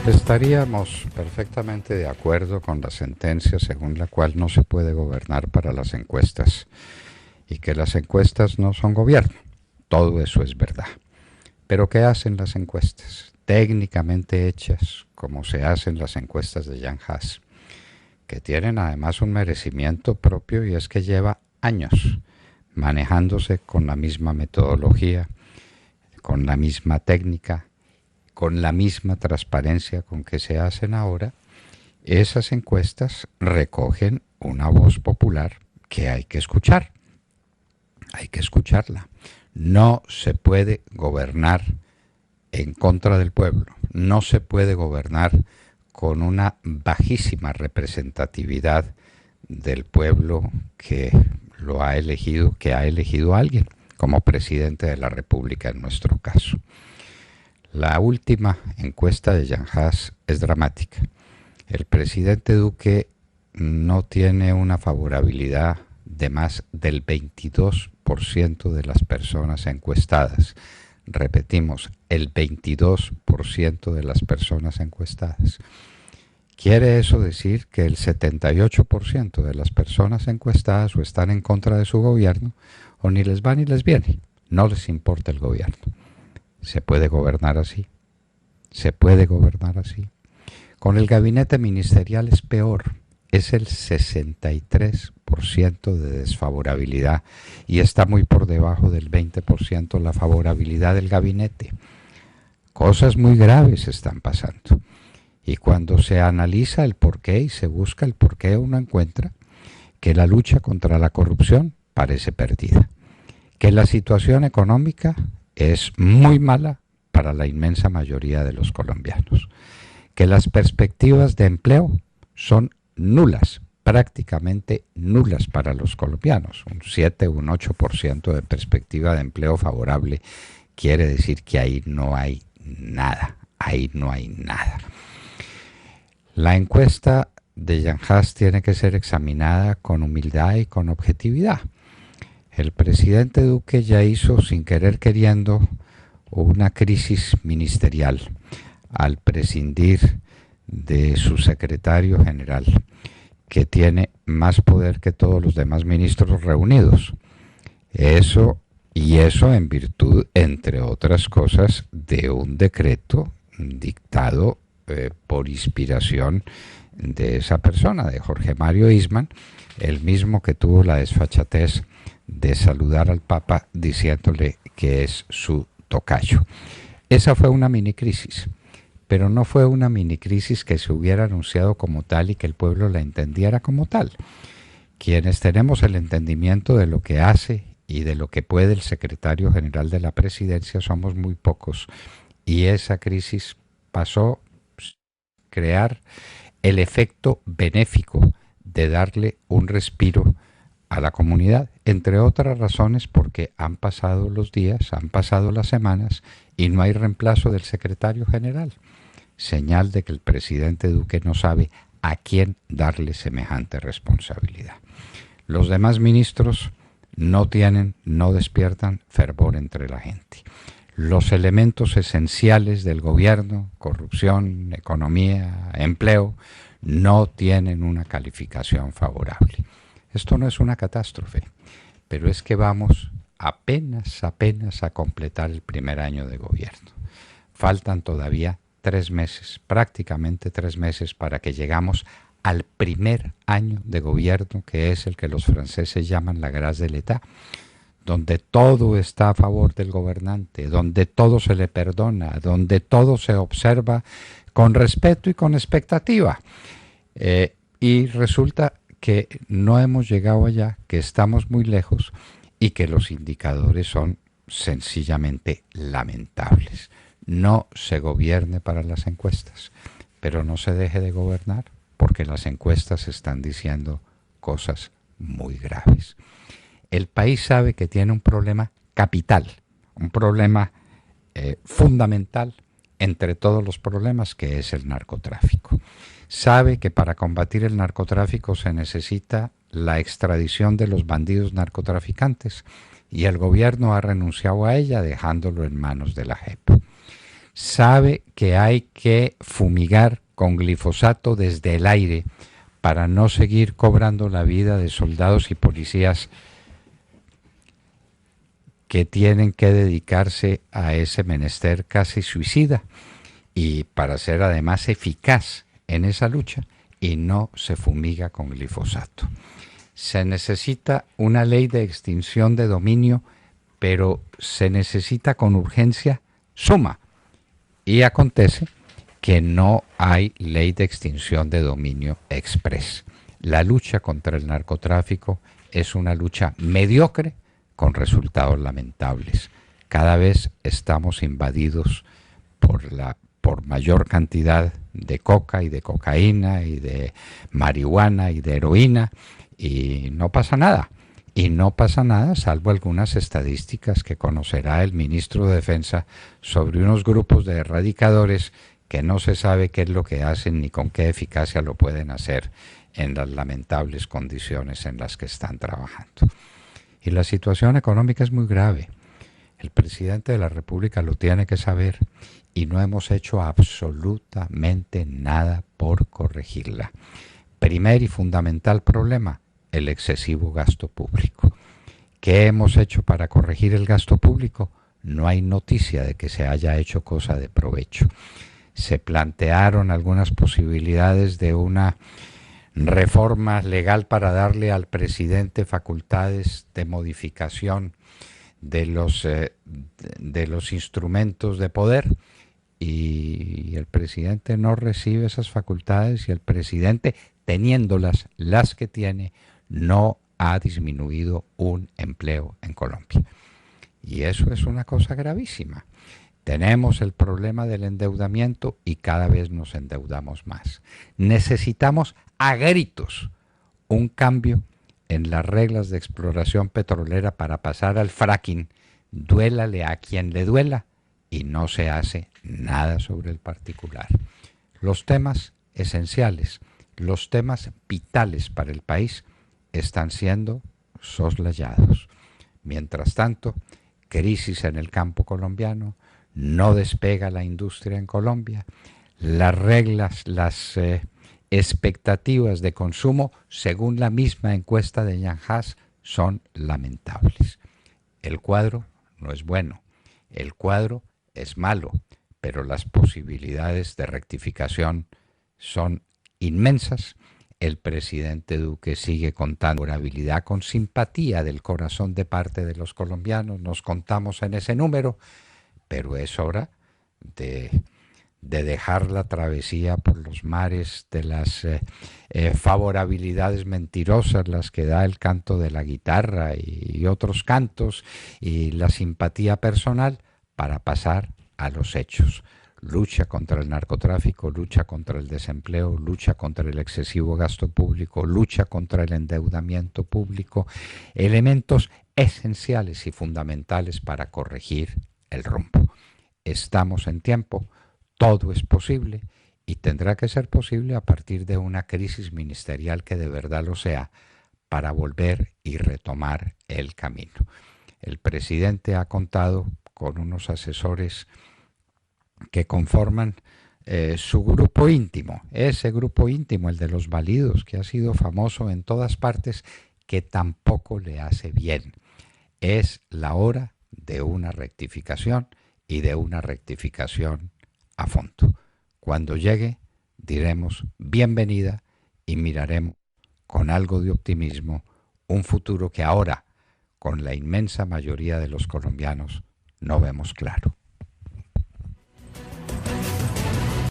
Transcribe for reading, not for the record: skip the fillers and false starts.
Estaríamos perfectamente de acuerdo con la sentencia según la cual no se puede gobernar para las encuestas y que las encuestas no son gobierno. Todo eso es verdad. Pero ¿qué hacen las encuestas? Técnicamente hechas, como se hacen las encuestas de Jan Haas, que tienen además un merecimiento propio, y es que lleva años manejándose con la misma metodología, con la misma técnica, con la misma transparencia con que se hacen ahora. Esas encuestas recogen una voz popular que hay que escuchar. Hay que escucharla. No se puede gobernar en contra del pueblo. No se puede gobernar con una bajísima representatividad del pueblo que lo ha elegido, que ha elegido a alguien como presidente de la República en nuestro caso. La última encuesta de Jan Haas es dramática. El presidente Duque no tiene una favorabilidad de más del 22% de las personas encuestadas. Repetimos, el 22% de las personas encuestadas. ¿Quiere eso decir que el 78% de las personas encuestadas o están en contra de su gobierno o ni les va ni les viene? No les importa el gobierno. ¿Se puede gobernar así? ¿Se puede gobernar así? Con el gabinete ministerial es peor. Es el 63% de desfavorabilidad y está muy por debajo del 20% la favorabilidad del gabinete. Cosas muy graves están pasando. Y cuando se analiza el porqué y se busca el porqué, uno encuentra que la lucha contra la corrupción parece perdida, que la situación económica es muy mala para la inmensa mayoría de los colombianos, que las perspectivas de empleo son nulas, prácticamente nulas para los colombianos. Un 7 o un 8% de perspectiva de empleo favorable quiere decir que ahí no hay nada, ahí no hay nada. La encuesta de Jan Haas tiene que ser examinada con humildad y con objetividad. El presidente Duque ya hizo, sin querer queriendo, una crisis ministerial al prescindir de su secretario general, que tiene más poder que todos los demás ministros reunidos. Eso en virtud, entre otras cosas, de un decreto dictado por inspiración de esa persona, de Jorge Mario Eastman, el mismo que tuvo la desfachatez de saludar al Papa diciéndole que es su tocayo. Esa fue una mini crisis, pero no fue una mini crisis que se hubiera anunciado como tal y que el pueblo la entendiera como tal. Quienes tenemos el entendimiento de lo que hace y de lo que puede el secretario general de la presidencia somos muy pocos, y esa crisis pasó a crear el efecto benéfico de darle un respiro a la comunidad, entre otras razones porque han pasado los días, han pasado las semanas y no hay reemplazo del secretario general. Señal de que el presidente Duque no sabe a quién darle semejante responsabilidad. Los demás ministros no despiertan fervor entre la gente. Los elementos esenciales del gobierno, corrupción, economía, empleo, no tienen una calificación favorable. Esto no es una catástrofe, pero es que vamos apenas a completar el primer año de gobierno. Faltan todavía 3 meses, prácticamente 3 meses, para que llegamos al primer año de gobierno, que es el que los franceses llaman la grâce de l'État, donde todo está a favor del gobernante, donde todo se le perdona, donde todo se observa con respeto y con expectativa. Y resulta que no hemos llegado allá, que estamos muy lejos y que los indicadores son sencillamente lamentables. No se gobierne para las encuestas, pero no se deje de gobernar, porque las encuestas están diciendo cosas muy graves. El país sabe que tiene un problema capital, un problema fundamental entre todos los problemas, que es el narcotráfico. Sabe que para combatir el narcotráfico se necesita la extradición de los bandidos narcotraficantes y el gobierno ha renunciado a ella, dejándolo en manos de la JEP. sabe que hay que fumigar con glifosato desde el aire para no seguir cobrando la vida de soldados y policías que tienen que dedicarse a ese menester casi suicida y para ser además eficaz en esa lucha, y no se fumiga con glifosato. Se necesita una ley de extinción de dominio, pero se necesita con urgencia suma. Y acontece que no hay ley de extinción de dominio express. La lucha contra el narcotráfico es una lucha mediocre con resultados lamentables. Cada vez estamos invadidos por mayor cantidad de coca y de cocaína y de marihuana y de heroína, y no pasa nada. Y no pasa nada salvo algunas estadísticas que conocerá el ministro de Defensa sobre unos grupos de erradicadores que no se sabe qué es lo que hacen ni con qué eficacia lo pueden hacer en las lamentables condiciones en las que están trabajando. Y la situación económica es muy grave. El presidente de la República lo tiene que saber y no hemos hecho absolutamente nada por corregirla. Primer y fundamental problema, el excesivo gasto público. ¿Qué hemos hecho para corregir el gasto público? No hay noticia de que se haya hecho cosa de provecho. Se plantearon algunas posibilidades de una reforma legal para darle al presidente facultades de modificación de los instrumentos de poder, y el presidente no recibe esas facultades, y el presidente, teniéndolas las que tiene, no ha disminuido un empleo en Colombia. Y eso es una cosa gravísima. Tenemos el problema del endeudamiento y cada vez nos endeudamos más. Necesitamos a gritos un cambio en las reglas de exploración petrolera para pasar al fracking, duélale a quien le duela, y no se hace nada sobre el particular. Los temas esenciales, los temas vitales para el país están siendo soslayados. Mientras tanto, crisis en el campo colombiano, no despega la industria en Colombia, las reglas, las expectativas de consumo, según la misma encuesta de Yanhas, son lamentables. El cuadro no es bueno, el cuadro es malo, pero las posibilidades de rectificación son inmensas. El presidente Duque sigue contando con habilidad, con simpatía del corazón de parte de los colombianos, nos contamos en ese número, pero es hora de dejar la travesía por los mares de las favorabilidades mentirosas, las que da el canto de la guitarra y otros cantos, y la simpatía personal, para pasar a los hechos. Lucha contra el narcotráfico, lucha contra el desempleo, lucha contra el excesivo gasto público, lucha contra el endeudamiento público, elementos esenciales y fundamentales para corregir el rumbo. Estamos en tiempo, todo es posible, y tendrá que ser posible a partir de una crisis ministerial que de verdad lo sea, para volver y retomar el camino. El presidente ha contado con unos asesores que conforman su grupo íntimo, ese grupo íntimo, el de los válidos, que ha sido famoso en todas partes, que tampoco le hace bien. Es la hora de una rectificación, y de una rectificación a fondo. Cuando llegue, diremos bienvenida y miraremos con algo de optimismo un futuro que ahora, con la inmensa mayoría de los colombianos, no vemos claro.